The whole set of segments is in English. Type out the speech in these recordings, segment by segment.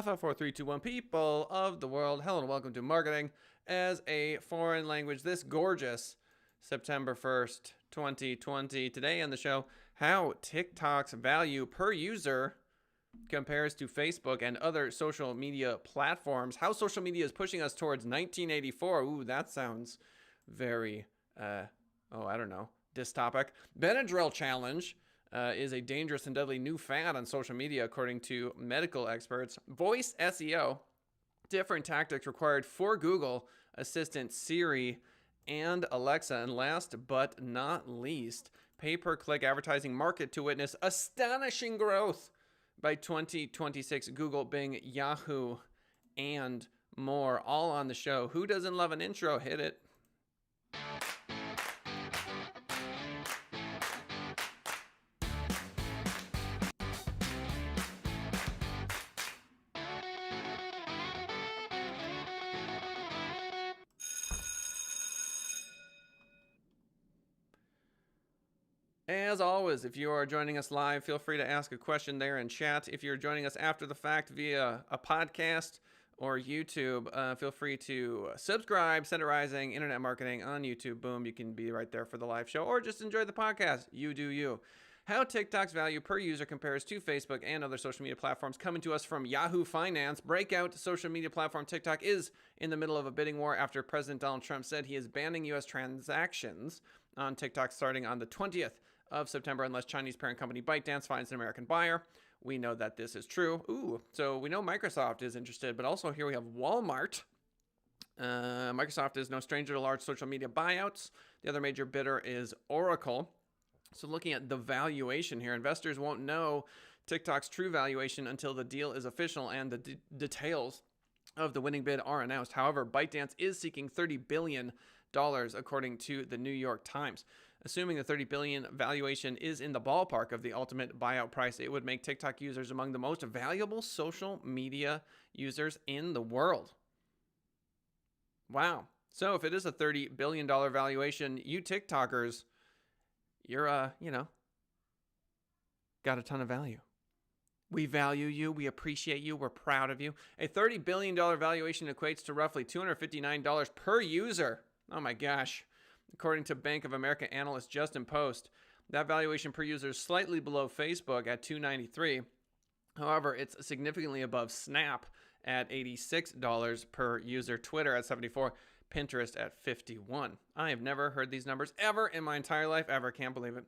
A 5, 4, 3, 2, 1, people of the world. Hello and welcome to Marketing as a Foreign Language. This gorgeous September 1st, 2020. Today on the show, how TikTok's value per user compares to Facebook and other social media platforms. How social media is pushing us towards 1984. Ooh, that sounds very, I don't know, dystopic. Benadryl challenge. Is a dangerous and deadly new fad on social media, according to medical experts. Voice SEO, different tactics required for Google Assistant, Siri and Alexa. And last but not least, pay-per-click advertising market to witness astonishing growth by 2026. Google, Bing, Yahoo, and more. All on the show. Who doesn't love an intro? Hit it. As always, if you are joining us live, feel free to ask a question there in chat. If you're joining us after the fact via a podcast or YouTube, feel free to subscribe. Center Rising Internet Marketing on YouTube. Boom, you can be right there for the live show, or just enjoy the podcast. You do you. How TikTok's value per user compares to Facebook and other social media platforms, coming to us from Yahoo Finance. Breakout social media platform TikTok is in the middle of a bidding war after President Donald Trump said he is banning U.S. transactions on TikTok starting on the 20th of September unless Chinese parent company ByteDance finds an American buyer. We know that this is true. Ooh, so we know Microsoft is interested, but also here we have Walmart. Microsoft is no stranger to large social media buyouts. The other major bidder is Oracle. So looking at the valuation here, investors won't know TikTok's true valuation until the deal is official and the details of the winning bid are announced. However, ByteDance is seeking $30 billion according to the New York Times. Assuming the $30 billion valuation is in the ballpark of the ultimate buyout price, it would make TikTok users among the most valuable social media users in the world. Wow. So if it is a $30 billion valuation, you TikTokers, you're, got a ton of value. We value you. We appreciate you. We're proud of you. A $30 billion valuation equates to roughly $259 per user. Oh my gosh. According to Bank of America analyst Justin Post, that valuation per user is slightly below Facebook at $293. However, it's significantly above Snap at $86 per user, Twitter at $74, Pinterest at $51. I have never heard these numbers ever in my entire life, ever. Can't believe it.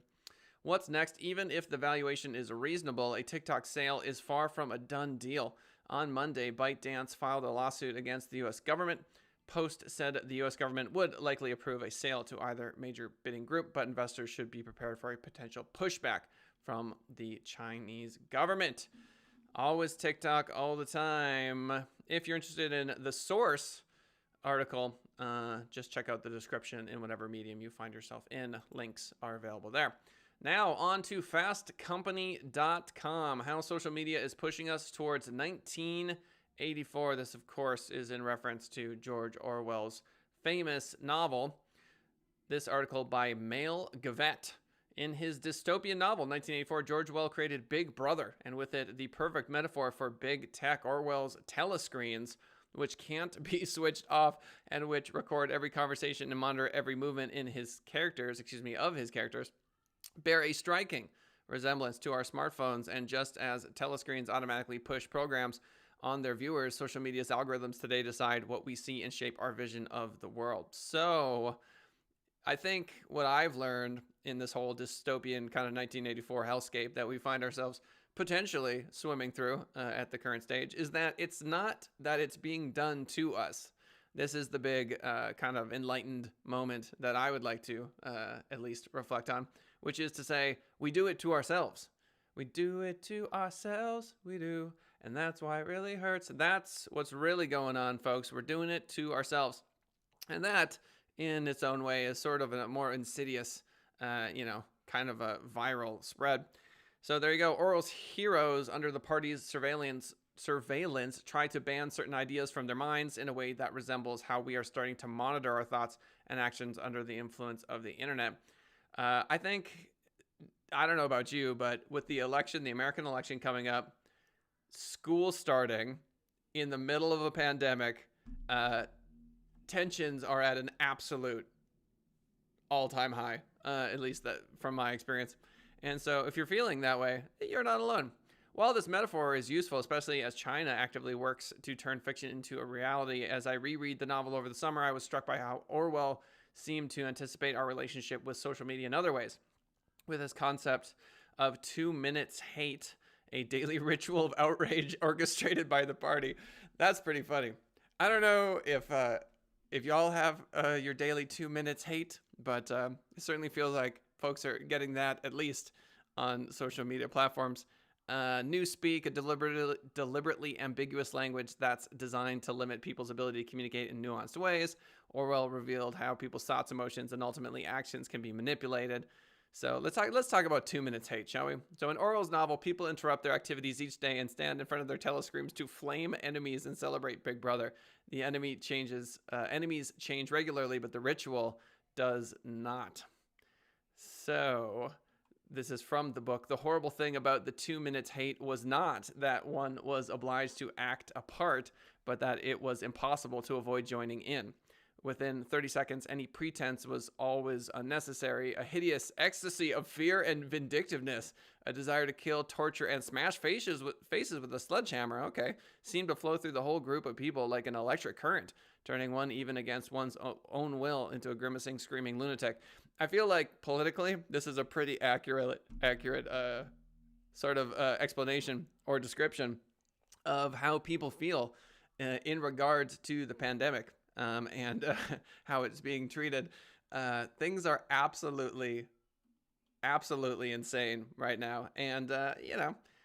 What's next? Even if the valuation is reasonable, a TikTok sale is far from a done deal. On Monday, ByteDance filed a lawsuit against the U.S. government. Post said the U.S. government would likely approve a sale to either major bidding group, but investors should be prepared for a potential pushback from the Chinese government. Always TikTok all the time. If you're interested in the source article, just check out the description in whatever medium you find yourself in. Links are available there. Now on to fastcompany.com. How social media is pushing us towards 1984. This, of course, is in reference to George Orwell's famous novel. This article by Mail Gavette. In his dystopian novel, 1984, George Orwell created Big Brother, and with it, the perfect metaphor for big tech. Orwell's telescreens, which can't be switched off and which record every conversation and monitor every movement of his characters, bear a striking resemblance to our smartphones. And just as telescreens automatically push programs on their viewers, social media's algorithms today decide what we see and shape our vision of the world. So I think what I've learned in this whole dystopian kind of 1984 hellscape that we find ourselves potentially swimming through at the current stage is that it's not that it's being done to us. This is the big kind of enlightened moment that I would like to at least reflect on, which is to say we do it to ourselves. We do it to ourselves, we do. And that's why it really hurts. That's what's really going on, folks. We're doing it to ourselves. And that, in its own way, is sort of a more insidious, kind of a viral spread. So there you go. Orwell's heroes, under the party's surveillance, try to ban certain ideas from their minds in a way that resembles how we are starting to monitor our thoughts and actions under the influence of the internet. I think, I don't know about you, but with the election, the American election coming up, school starting, in the middle of a pandemic, tensions are at an absolute all-time high, at least that from my experience. And so if you're feeling that way, you're not alone. While this metaphor is useful, especially as China actively works to turn fiction into a reality, as I reread the novel over the summer, I was struck by how Orwell seemed to anticipate our relationship with social media in other ways, with his concept of 2 minutes hate, a daily ritual of outrage orchestrated by the party. That's pretty funny. I don't know if y'all have your daily 2 minutes hate, but it certainly feels like folks are getting that at least on social media platforms. Newspeak, a deliberately ambiguous language that's designed to limit people's ability to communicate in nuanced ways. Orwell revealed how people's thoughts, emotions, and ultimately actions can be manipulated. So let's talk about 2 minutes hate, shall we? So in Orwell's novel, people interrupt their activities each day and stand in front of their telescreens to flame enemies and celebrate Big Brother. The enemies change regularly, but the ritual does not. So this is from the book. The horrible thing about the 2 minutes hate was not that one was obliged to act a part, but that it was impossible to avoid joining in. Within 30 seconds, any pretense was always unnecessary. A hideous ecstasy of fear and vindictiveness, a desire to kill, torture, and smash faces with a sledgehammer, seemed to flow through the whole group of people like an electric current, turning one even against one's own will into a grimacing, screaming lunatic. I feel like politically, this is a pretty accurate sort of explanation or description of how people feel in regards to the pandemic. And how it's being treated. Things are absolutely insane right now. And,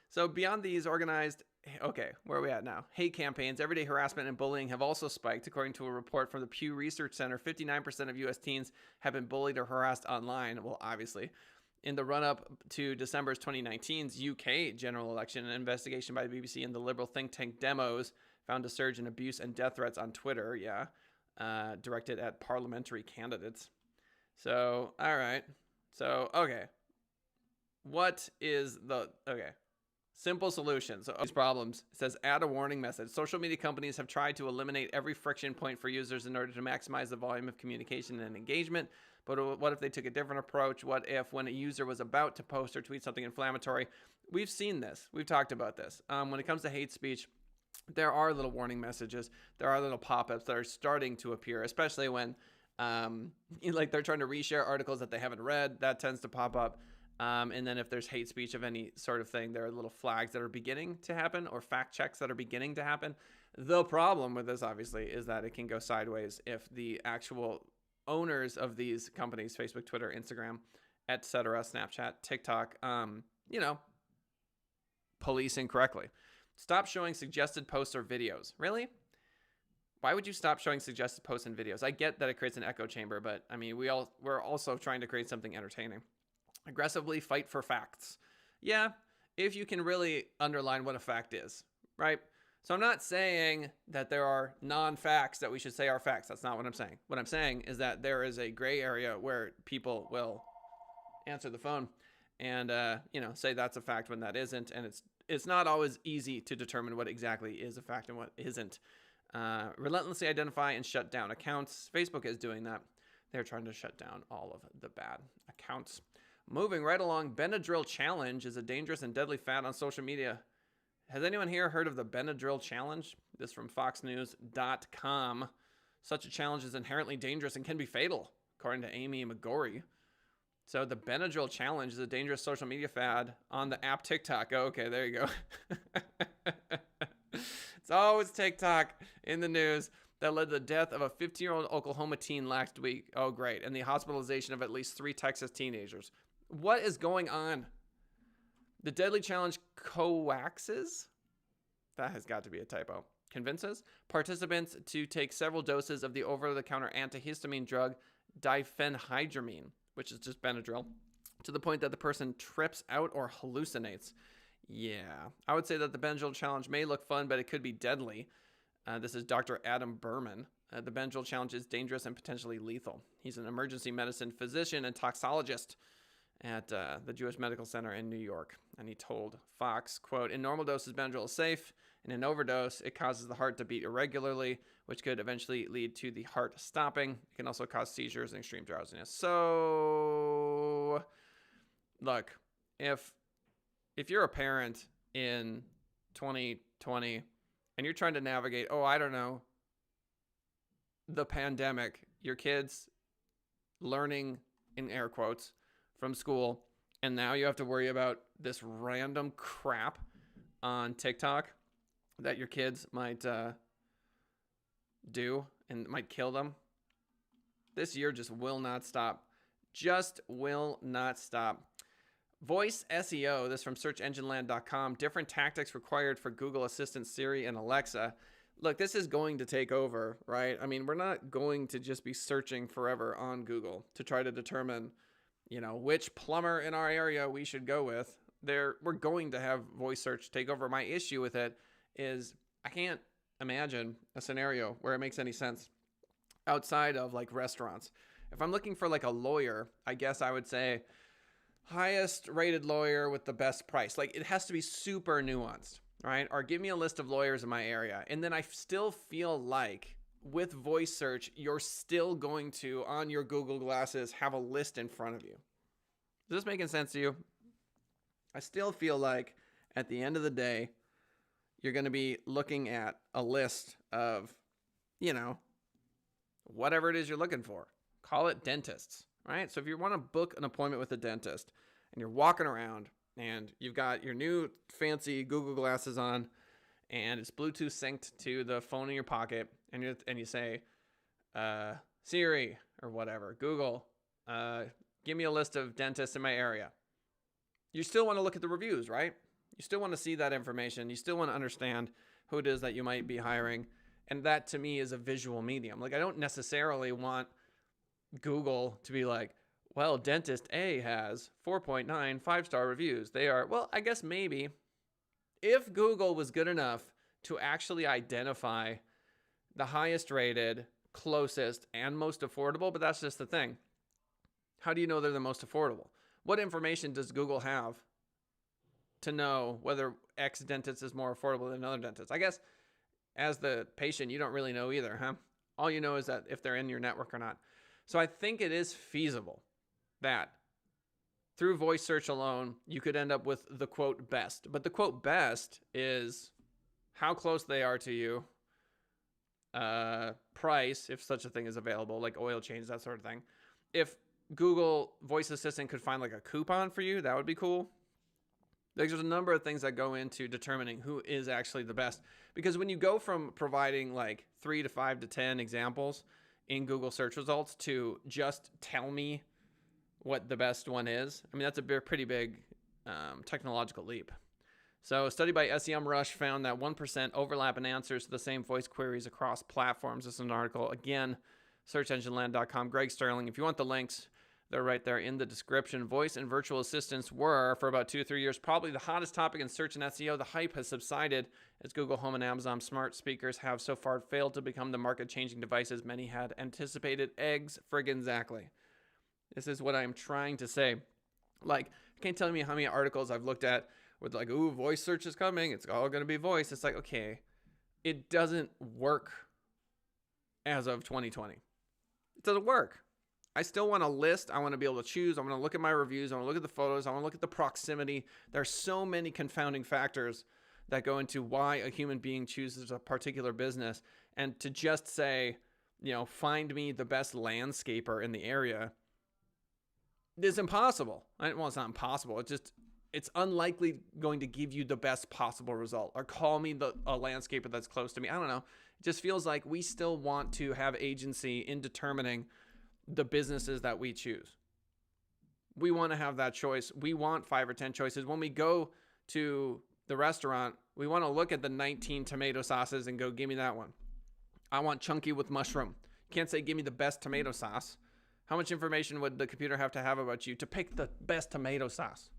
so beyond these organized, where are we at now? Hate campaigns, everyday harassment, and bullying have also spiked. According to a report from the Pew Research Center, 59% of U.S. teens have been bullied or harassed online. Well, obviously. In the run-up to December's 2019's UK general election, an investigation by the BBC and the liberal think tank Demos found a surge in abuse and death threats on Twitter, directed at parliamentary candidates. So, all right. So, what is the, simple solution. So, these problems, it says add a warning message. Social media companies have tried to eliminate every friction point for users in order to maximize the volume of communication and engagement. But what if they took a different approach? What if when a user was about to post or tweet something inflammatory? We've seen this. We've talked about this. When it comes to hate speech, there are little warning messages. There are little pop-ups that are starting to appear, especially when they're trying to reshare articles that they haven't read. That tends to pop up. And then if there's hate speech of any sort of thing, there are little flags that are beginning to happen or fact checks that are beginning to happen. The problem with this, obviously, is that it can go sideways if the actual owners of these companies, Facebook, Twitter, Instagram, etc., Snapchat, TikTok, police incorrectly. Stop showing suggested posts or videos. Really? Why would you stop showing suggested posts and videos? I get that it creates an echo chamber, but I mean, we're also trying to create something entertaining. Aggressively fight for facts. Yeah, if you can really underline what a fact is, right? So I'm not saying that there are non-facts that we should say are facts. That's not what I'm saying. What I'm saying is that there is a gray area where people will answer the phone and, say that's a fact when that isn't. And it's not always easy to determine what exactly is a fact and what isn't. Relentlessly identify and shut down accounts. Facebook is doing that. They're trying to shut down all of the bad accounts. Moving right along, Benadryl challenge is a dangerous and deadly fad on social media. Has anyone here heard of the Benadryl challenge? This from foxnews.com. Such a challenge is inherently dangerous and can be fatal, according to Amy McGorry. So the Benadryl challenge is a dangerous social media fad on the app TikTok. Oh, okay, there you go. It's always TikTok in the news that led to the death of a 15-year-old Oklahoma teen last week. Oh, great. And the hospitalization of at least 3 Texas teenagers. What is going on? The deadly challenge coaxes, that has got to be a typo, convinces participants to take several doses of the over-the-counter antihistamine drug diphenhydramine, which is just Benadryl, to the point that the person trips out or hallucinates. Yeah, I would say that the Benadryl challenge may look fun, but it could be deadly. This is Dr. Adam Berman. The Benadryl challenge is dangerous and potentially lethal. He's an emergency medicine physician and toxologist at the Jewish Medical Center in New York. And he told Fox, quote, in normal doses, Benadryl is safe. In an overdose, it causes the heart to beat irregularly, which could eventually lead to the heart stopping. It can also cause seizures and extreme drowsiness. So, look, if you're a parent in 2020 and you're trying to navigate, I don't know, the pandemic, your kids learning, in air quotes, from school, and now you have to worry about this random crap on TikTok that your kids might do and might kill them. This year just will not stop. Just will not stop. Voice SEO, this from searchengineland.com. Different tactics required for Google Assistant, Siri, and Alexa. Look, this is going to take over, right? I mean, we're not going to just be searching forever on Google to try to determine, which plumber in our area we should go with. We're going to have voice search take over. My issue with it is I can't imagine a scenario where it makes any sense outside of like restaurants. If I'm looking for like a lawyer, I guess I would say highest rated lawyer with the best price. Like it has to be super nuanced, right? Or give me a list of lawyers in my area. And then I still feel like with voice search, you're still going to, on your Google glasses, have a list in front of you. Is this making sense to you? I still feel like at the end of the day, you're going to be looking at a list of, whatever it is you're looking for. Call it dentists, right? So if you want to book an appointment with a dentist and you're walking around and you've got your new fancy Google glasses on and it's Bluetooth synced to the phone in your pocket and you say, Siri or whatever, Google, give me a list of dentists in my area. You still want to look at the reviews, right? You still want to see that information. You still want to understand who it is that you might be hiring. And that to me is a visual medium. Like I don't necessarily want Google to be like, well, dentist A has 4.9 5-star reviews. They are, well, I guess maybe if Google was good enough to actually identify the highest rated, closest, and most affordable, but that's just the thing. How do you know they're the most affordable? What information does Google have to know whether X dentist is more affordable than another dentist? I guess as the patient, you don't really know either, huh? All you know is that if they're in your network or not. So I think it is feasible that through voice search alone, you could end up with the quote best. But the quote best is how close they are to you, price, if such a thing is available, like oil change, that sort of thing. If Google Voice Assistant could find like a coupon for you, that would be cool. There's a number of things that go into determining who is actually the best. Because when you go from providing like 3 to 5 to 10 examples in Google search results to just tell me what the best one is, I mean, that's a pretty big technological leap. So a study by SEMrush found that 1% overlap in answers to the same voice queries across platforms. This is an article, again, searchengineland.com. Greg Sterling, if you want the links, they're right there in the description. Voice and virtual assistants were, for about 2 or 3 years, probably the hottest topic in search and SEO. The hype has subsided as Google Home and Amazon smart speakers have so far failed to become the market-changing devices many had anticipated. Eggs friggin' exactly. This is what I'm trying to say. Like, you can't tell me how many articles I've looked at with like, ooh, voice search is coming. It's all going to be voice. It's like, okay, it doesn't work as of 2020. It doesn't work. I still want a list. I want to be able to choose. I want to look at my reviews. I want to look at the photos. I want to look at the proximity. There's so many confounding factors that go into why a human being chooses a particular business. And to just say, find me the best landscaper in the area is impossible. Well, it's not impossible. It's unlikely going to give you the best possible result. Or call me a landscaper that's close to me. I don't know. It just feels like we still want to have agency in determining the businesses that we choose. We want to have that choice. We want 5 or 10 choices. When we go to the restaurant, we want to look at the 19 tomato sauces and go, give me that one. I want chunky with mushroom. You can't say, give me the best tomato sauce. How much information would the computer have to have about you to pick the best tomato sauce?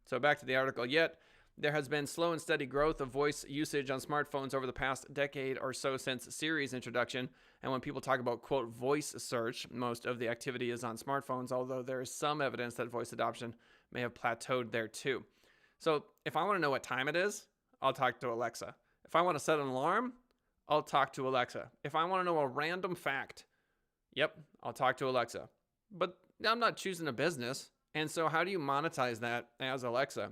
So back to the article. Yet, there has been slow and steady growth of voice usage on smartphones over the past decade or so since Siri's introduction. And when people talk about, quote, voice search, most of the activity is on smartphones, although there is some evidence that voice adoption may have plateaued there too. So if I want to know what time it is, I'll talk to Alexa. If I want to set an alarm, I'll talk to Alexa. If I want to know a random fact, yep, I'll talk to Alexa. But I'm not choosing a business. And so how do you monetize that as Alexa?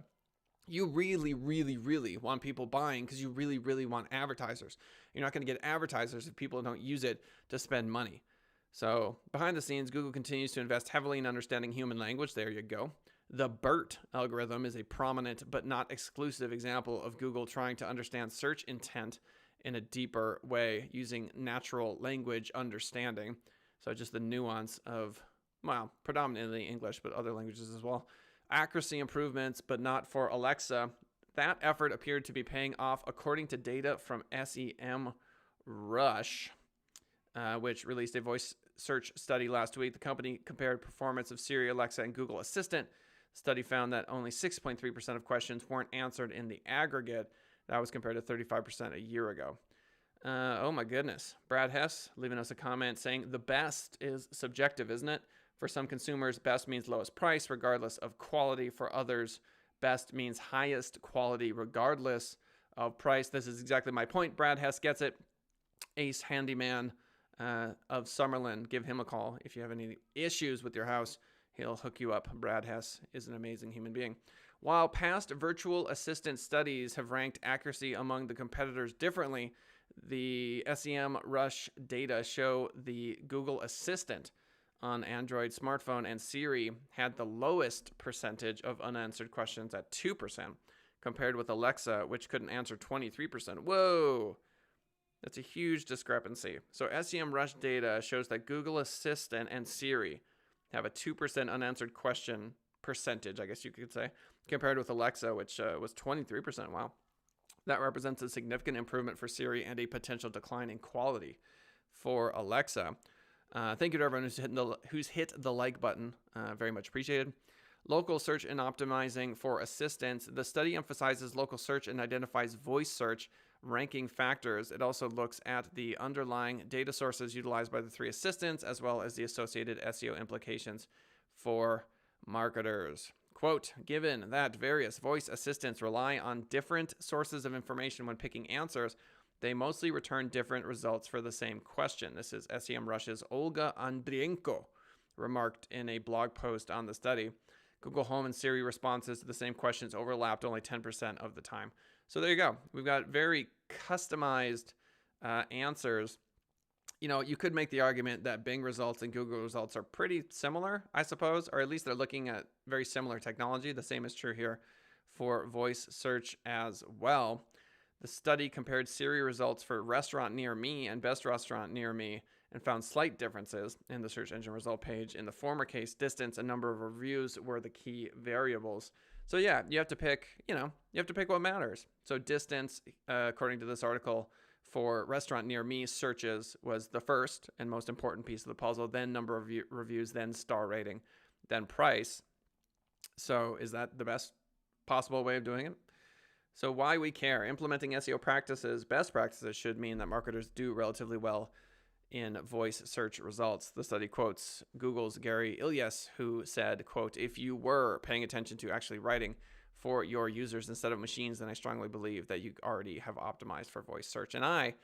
You really, really, really want people buying because you really, really want advertisers. You're not going to get advertisers if people don't use it to spend money. So behind the scenes, Google continues to invest heavily in understanding human language. There you go. The BERT algorithm is a prominent but not exclusive example of Google trying to understand search intent in a deeper way using natural language understanding. So just the nuance of, well, predominantly English, but other languages as well. Accuracy improvements, but not for Alexa. That effort appeared to be paying off according to data from SEM Rush, which released a voice search study last week. The company compared performance of Siri, Alexa, and Google Assistant. The study found that only 6.3% of questions weren't answered in the aggregate. That was compared to 35% a year ago. Oh my goodness. Brad Hess leaving us a comment saying, the best is subjective, isn't it? For some consumers, best means lowest price, regardless of quality. For others, best means highest quality, regardless of price. This is exactly my point. Brad Hess gets it. Ace Handyman of Summerlin. Give him a call if you have any issues with your house. He'll hook you up. Brad Hess is an amazing human being. While past virtual assistant studies have ranked accuracy among the competitors differently, the SEM Rush data show the Google Assistant on Android smartphone and Siri had the lowest percentage of unanswered questions at 2%, compared with Alexa, which couldn't answer 23%. Whoa! That's a huge discrepancy. So SEM Rush data shows that Google Assistant and Siri have a 2% unanswered question percentage, I guess you could say, compared with Alexa, which was 23%. Wow. That represents a significant improvement for Siri and a potential decline in quality for Alexa. Thank you to everyone who's hit the like button. Very much appreciated. Local search and optimizing for assistants. The study emphasizes local search and identifies voice search ranking factors. It also looks at the underlying data sources utilized by the three assistants, as well as the associated SEO implications for marketers. Quote, given that various voice assistants rely on different sources of information when picking answers, they mostly return different results for the same question. This is SEM Rush's Olga Andrienko remarked in a blog post on the study. Google Home and Siri responses to the same questions overlapped only 10% of the time. So there you go. We've got very customized answers. You know, you could make the argument that Bing results and Google results are pretty similar, I suppose, or at least they're looking at very similar technology. The same is true here for voice search as well. The study compared Siri results for restaurant near me and best restaurant near me and found slight differences in the search engine result page. In the former case, distance and number of reviews were the key variables. So yeah, you have to pick what matters. So distance, according to this article, for restaurant near me searches was the first and most important piece of the puzzle, then number of reviews, then star rating, then price. So is that the best possible way of doing it? So why we care. Implementing SEO practices, best practices, should mean that marketers do relatively well in voice search results. The study quotes Google's Gary Ilyas, who said, quote, if you were paying attention to actually writing for your users instead of machines, then I strongly believe that you already have optimized for voice search. And I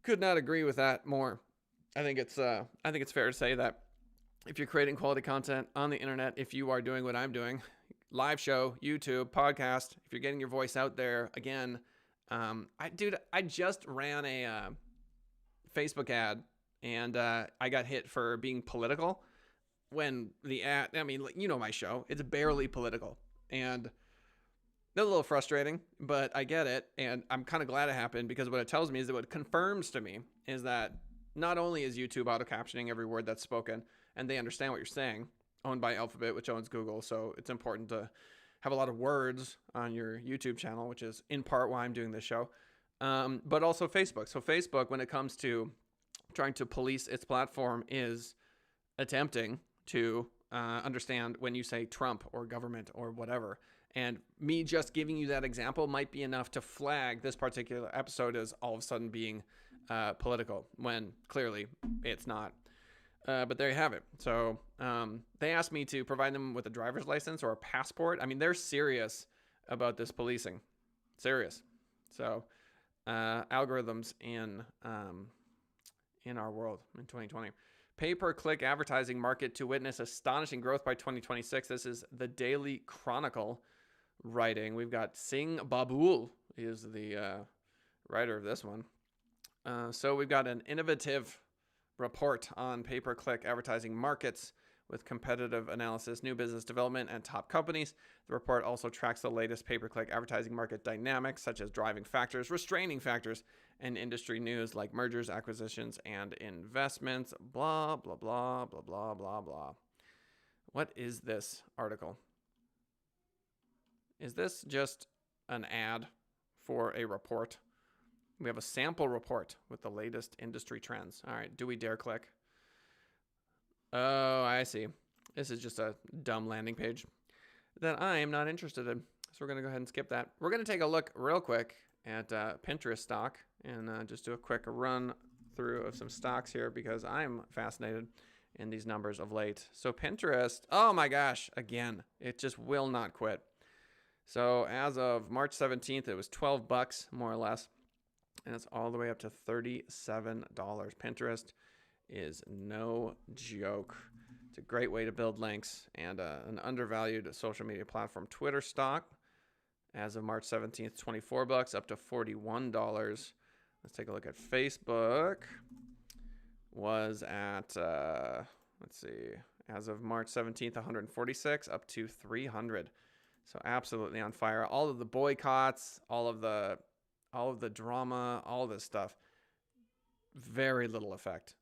could not agree with that more. I think it's fair to say that if you're creating quality content on the internet, if you are doing what I'm doing, live show, YouTube, podcast, if you're getting your voice out there, again, I just ran a Facebook ad and I got hit for being political when the ad, I mean, you know my show, it's barely political. And that's a little frustrating, but I get it. And I'm kind of glad it happened because what it tells me is that what it confirms to me is that not only is YouTube auto captioning every word that's spoken and they understand what you're saying, owned by Alphabet, which owns Google. So it's important to have a lot of words on your YouTube channel, which is in part why I'm doing this show. But also Facebook. So Facebook, when it comes to trying to police its platform, is attempting to understand when you say Trump or government or whatever. And me just giving you that example might be enough to flag this particular episode as all of a sudden being political, when clearly it's not. But there you have it. So they asked me to provide them with a driver's license or a passport. I mean, they're serious about this policing. Serious. So algorithms in our world in 2020. Pay-per-click advertising market to witness astonishing growth by 2026. This is the Daily Chronicle writing. We've got Singh Babul is the writer of this one. So we've got an innovative report on pay-per-click advertising markets with competitive analysis, new business development, and top companies. The report also tracks the latest pay-per-click advertising market dynamics, such as driving factors, restraining factors, and industry news like mergers, acquisitions, and investments. Blah, blah, blah, blah, blah, blah, blah. What is this article? Is this just an ad for a report? We have a sample report with the latest industry trends. All right, do we dare click? Oh, I see. This is just a dumb landing page that I am not interested in. So we're going to go ahead and skip that. We're going to take a look real quick at Pinterest stock and just do a quick run through of some stocks here because I'm fascinated in these numbers of late. So Pinterest, oh my gosh, again, it just will not quit. So as of March 17th, it was $12 more or less. And it's all the way up to $37. Pinterest is no joke. It's a great way to build links and an undervalued social media platform. Twitter stock, as of March 17th, $24 up to $41. Let's take a look at Facebook. Was at, let's see, as of March 17th, 146 up to 300. So absolutely on fire. All of the boycotts, all of the drama, all this stuff, very little effect.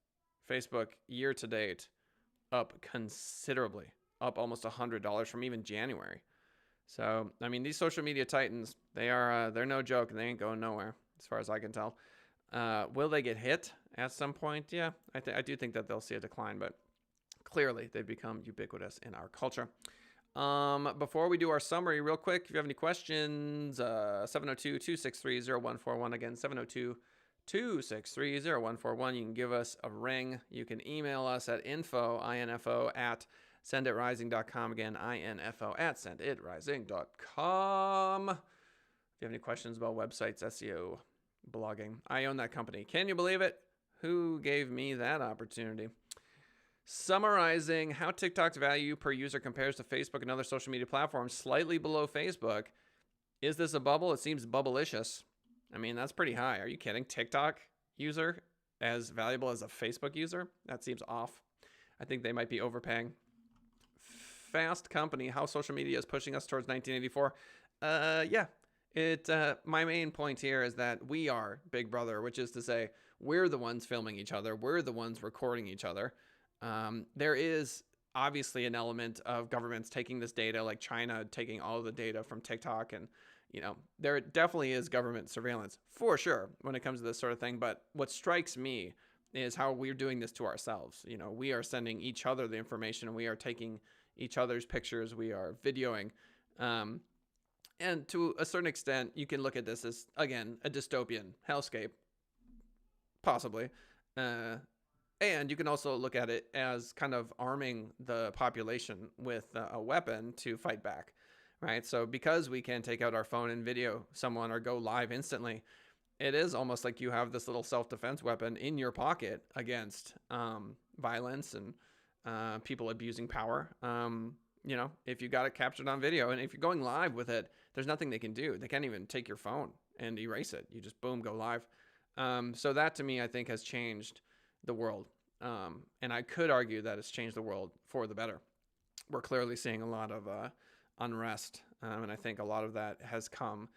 Facebook year to date up considerably, up almost $100 from even January. So, I mean, these social media titans, they're no joke and they ain't going nowhere as far as I can tell. Will they get hit at some point? Yeah, I do think that they'll see a decline, but clearly they've become ubiquitous in our culture. Before we do our summary real quick, if you have any questions, 702-263-0141. Again, 702-263-0141. You can give us a ring. You can email us at info at senditrising.com. Again, info at senditrising.com. If you have any questions about websites, SEO, blogging, I own that company. Can you believe it? Who gave me that opportunity? Summarizing how TikTok's value per user compares to Facebook and other social media platforms, slightly below Facebook. Is this a bubble? It seems bubblicious. I mean, that's pretty high. Are you kidding? TikTok user as valuable as a Facebook user? That seems off. I think they might be overpaying. Fast Company, how social media is pushing us towards 1984. My main point here is that we are Big Brother, which is to say we're the ones filming each other. We're the ones recording each other. There is obviously an element of governments taking this data, like China taking all of the data from TikTok. And, there definitely is government surveillance for sure when it comes to this sort of thing. But what strikes me is how we're doing this to ourselves. We are sending each other the information. We are taking each other's pictures. We are videoing. And to a certain extent, you can look at this as, again, a dystopian hellscape, possibly. And you can also look at it as kind of arming the population with a weapon to fight back, right? So because we can take out our phone and video someone or go live instantly, it is almost like you have this little self-defense weapon in your pocket against violence and people abusing power. If you got it captured on video and if you're going live with it, there's nothing they can do. They can't even take your phone and erase it. You just, boom, go live. So that to me, I think has changed the world. And I could argue that it's changed the world for the better. We're clearly seeing a lot of unrest. And I think a lot of that has come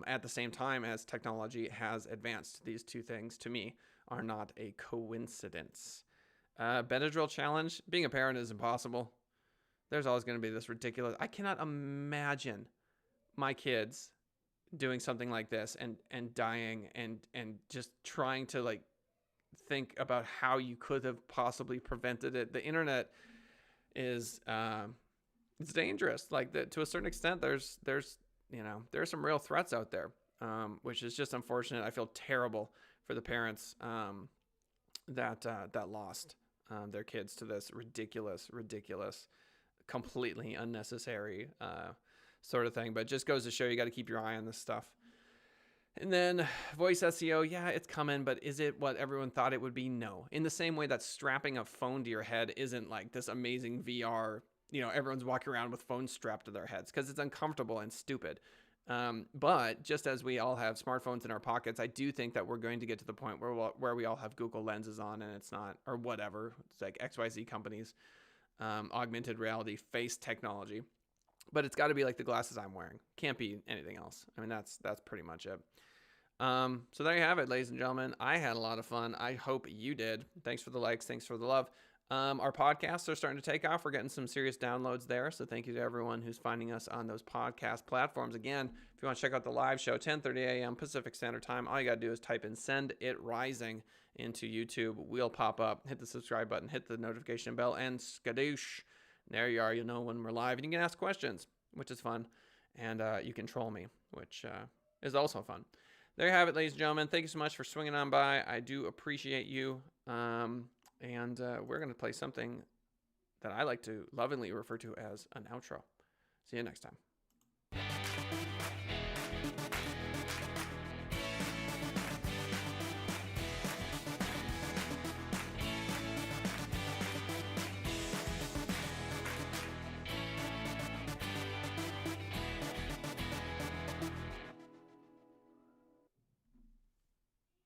at the same time as technology has advanced. These two things, to me, are not a coincidence. Benadryl challenge. Being a parent is impossible. There's always going to be this ridiculous. I cannot imagine my kids doing something like this and dying and just trying to think about how you could have possibly prevented it. The internet is it's dangerous. To a certain extent, there's some real threats out there, which is just unfortunate. I feel terrible for the parents that lost their kids to this ridiculous, completely unnecessary sort of thing. But it just goes to show you got to keep your eye on this stuff. And then voice SEO, yeah, it's coming, but is it what everyone thought it would be? No. In the same way that strapping a phone to your head isn't like this amazing VR, everyone's walking around with phones strapped to their heads because it's uncomfortable and stupid. But just as we all have smartphones in our pockets, I do think that we're going to get to the point where we all have Google lenses on and it's not, or whatever. It's like XYZ companies, augmented reality, face technology. But it's got to be like the glasses I'm wearing. Can't be anything else. I mean, that's pretty much it. So there you have it, ladies and gentlemen. I had a lot of fun. I hope you did. Thanks for the likes. Thanks for the love. Our podcasts are starting to take off. We're getting some serious downloads there. So thank you to everyone who's finding us on those podcast platforms. Again, if you want to check out the live show, 10:30 a.m. Pacific Standard Time, all you got to do is type in Send It Rising into YouTube. We'll pop up. Hit the subscribe button. Hit the notification bell. And skadoosh. There you are. You'll know when we're live. And you can ask questions, which is fun. And you can troll me, which is also fun. There you have it, ladies and gentlemen. Thank you so much for swinging on by. I do appreciate you. And we're going to play something that I like to lovingly refer to as an outro. See you next time.